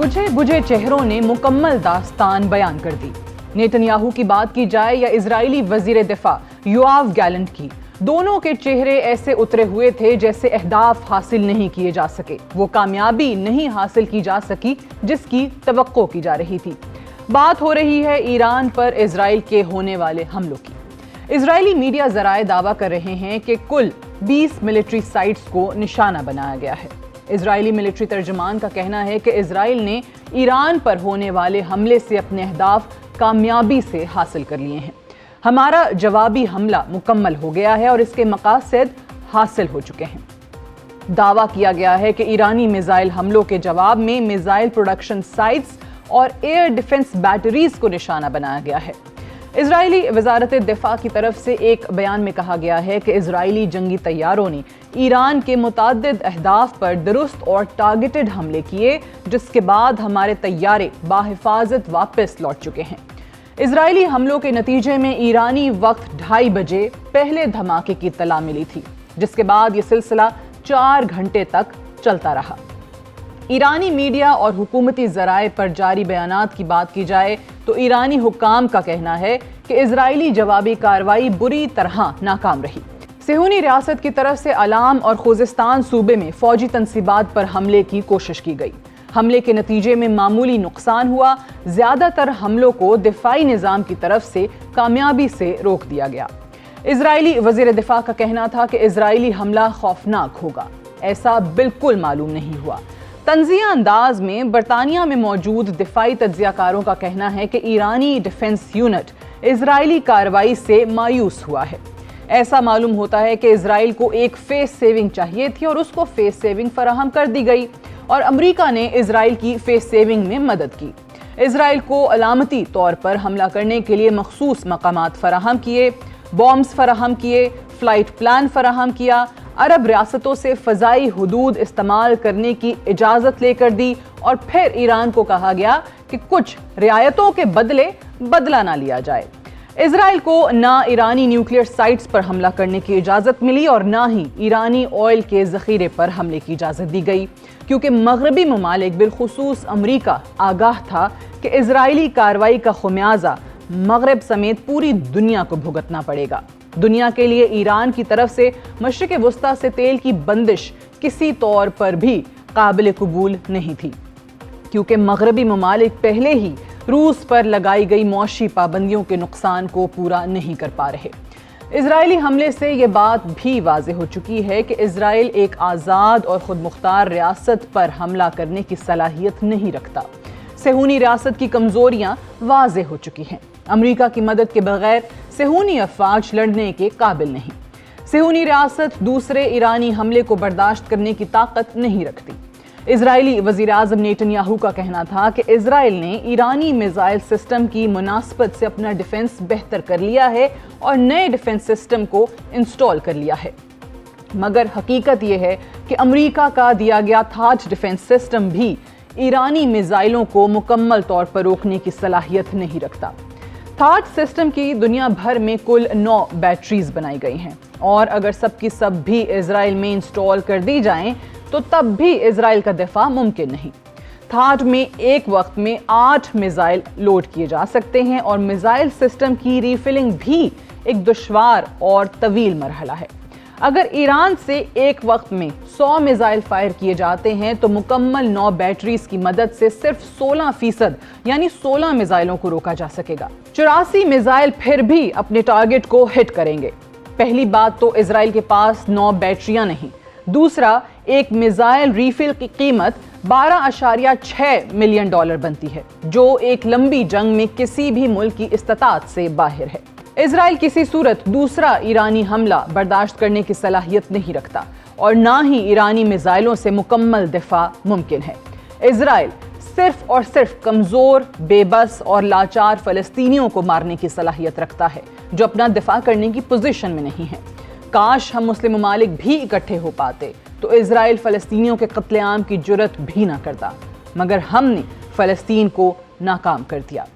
बुझे बुझे चेहरों ने मुकम्मल दास्तान बयान कर दी। नेतन्याहू की बात की जाए या इजरायली वजीर दिफा योआव गैलेंट की, दोनों के चेहरे ऐसे उतरे हुए थे जैसे अहदाफ हासिल नहीं किए जा सके, वो कामयाबी नहीं हासिल की जा सकी जिसकी तवक्को की जा रही थी। बात हो रही है ईरान पर इजराइल के होने वाले हमलों की। इजरायली मीडिया जराए दावा कर रहे हैं कि कुल 20 मिलिट्री साइट्स को निशाना बनाया गया है। इजरायली मिलिट्री तर्जुमान का कहना है कि इजराइल ने ईरान पर होने वाले हमले से अपने अहदाफ कामयाबी से हासिल कर लिए हैं। हमारा जवाबी हमला मुकम्मल हो गया है और इसके मकासद हासिल हो चुके हैं। दावा किया गया है कि ईरानी मिसाइल हमलों के जवाब में मिसाइल प्रोडक्शन साइट्स और एयर डिफेंस बैटरीज को निशाना बनाया गया है। इजरायली वजारत दिफा की तरफ से एक बयान में कहा गया है कि इजरायली जंगी तैयारों ने ईरान के मुताद्दिद अहदाफ पर दुरुस्त और टारगेटेड हमले किए, जिसके बाद हमारे तैयारे बाहिफाजत वापस लौट चुके हैं। इजरायली हमलों के नतीजे में ईरानी वक्त 2:30 बजे पहले धमाके की इत्तला मिली थी, जिसके बाद ये सिलसिला 4 घंटे तक चलता रहा। ईरानी मीडिया और हुकूमती ज़राए पर जारी बयानात की बात की जाए तो ईरानी हुक्काम का कहना है कि इजरायली जवाबी कार्रवाई बुरी तरह नाकाम रही। सेहूनी रियासत की तरफ से अलाम और खुजिस्तान सूबे में फौजी तनसीबात पर हमले की कोशिश की गई। हमले के नतीजे में मामूली नुकसान हुआ। ज़्यादातर हमलों को दिफाई निज़ाम की तरफ से कामयाबी से रोक दिया गया। इजरायली वज़ीर दिफा का कहना था कि इजरायली हमला खौफनाक होगा। ऐसा बिल्कुल मालूम नहीं हुआ। तंजिया अंदाज में बरतानिया में मौजूद दिफाई तज्जियाकारों का कहना है कि ईरानी डिफेंस यूनिट इजरायली कार्रवाई से मायूस हुआ है। ऐसा मालूम होता है कि इजराइल को एक फेस सेविंग चाहिए थी और उसको फेस सेविंग फराहम कर दी गई और अमेरिका ने इजराइल की फेस सेविंग में मदद की। इजराइल को अलामती तौर पर हमला करने के लिए मखसूस मकामात फराहम किए, बॉम्ब्स फराहम किए, फ्लाइट प्लान फराहम किया, अरब रियासतों से फ़ज़ाई हुदूद इस्तेमाल करने की इजाज़त लेकर दी और फिर ईरान को कहा गया कि कुछ रियायतों के बदले बदला ना लिया जाए। इजराइल को ना ईरानी न्यूक्लियर साइट्स पर हमला करने की इजाज़त मिली और ना ही ईरानी ऑयल के ज़ख़ीरे पर हमले की इजाज़त दी गई, क्योंकि मगरबी ममालिक बिलखुसूस अमरीका आगाह था कि इजरायली कार्रवाई का खुमियाजा मगरब समेत पूरी दुनिया को भुगतना पड़ेगा। दुनिया के लिए ईरान की तरफ से मशरिक़ वुस्ता से तेल की बंदिश किसी तौर पर भी काबिल कबूल नहीं थी, क्योंकि मगरबी ममालिक पहले ही रूस पर लगाई गई मौशी पाबंदियों के नुकसान को पूरा नहीं कर पा रहे। इजरायली हमले से ये बात भी वाज़ेह हो चुकी है कि इजराइल एक आज़ाद और खुद मुख्तार रियासत पर हमला करने की सलाहियत नहीं रखता। सेहूनी रियासत की कमज़ोरियाँ वाज़ेह हो चुकी हैं। अमेरिका की मदद के बगैर सेहूनी अफवाज लड़ने के काबिल नहीं। सेहूनी रियासत दूसरे ईरानी हमले को बर्दाश्त करने की ताकत नहीं रखती। इजरायली वज़ीर आज़म नेतन्याहू का कहना था कि इजराइल ने ईरानी मिसाइल सिस्टम की मुनासबत से अपना डिफेंस बेहतर कर लिया है और नए डिफेंस सिस्टम को इंस्टॉल कर लिया है, मगर हकीकत यह है कि अमेरिका का दिया गया थाट डिफेंस सिस्टम भी ईरानी मिसाइलों को मुकम्मल तौर पर रोकने की सलाहियत नहीं रखता। थाट सिस्टम की दुनिया भर में कुल 9 बैटरीज बनाई गई हैं और अगर सबकी सब भी इजराइल में इंस्टॉल कर दी जाएं तो तब भी इजराइल का दिफा मुमकिन नहीं। थाट में एक वक्त में 8 मिसाइल लोड किए जा सकते हैं और मिसाइल सिस्टम की रीफिलिंग भी एक दुश्वार और तवील मरहला है। अगर ईरान से एक वक्त में 100 मिसाइल फायर किए जाते हैं तो मुकम्मल 9 बैटरीज की मदद से सिर्फ 16% यानी 16 मिसाइलों को रोका जा सकेगा। 84 मिसाइल फिर भी अपने टारगेट को हिट करेंगे। पहली बात तो इजराइल के पास 9 बैटरियां नहीं। दूसरा, एक मिसाइल रीफिल की कीमत $12.6 मिलियन बनती है, जो एक लंबी जंग में किसी भी मुल्क की इस्तात से बाहर है। इजराइल किसी सूरत दूसरा ईरानी हमला बर्दाश्त करने की सलाहियत नहीं रखता और ना ही ईरानी मिसाइलों से मुकम्मल दिफा मुमकिन है। इजराइल सिर्फ और सिर्फ कमज़ोर, बेबस और लाचार फ़लस्तीनियों को मारने की सलाहियत रखता है, जो अपना दिफा करने की पोजीशन में नहीं है। काश हम मुस्लिम ममालिक भी इकट्ठे हो पाते तो इजराइल फ़लस्तीनियों के कत्लेआम की जुर्रत भी ना करता, मगर हमने फ़लस्तीन को नाकाम कर दिया।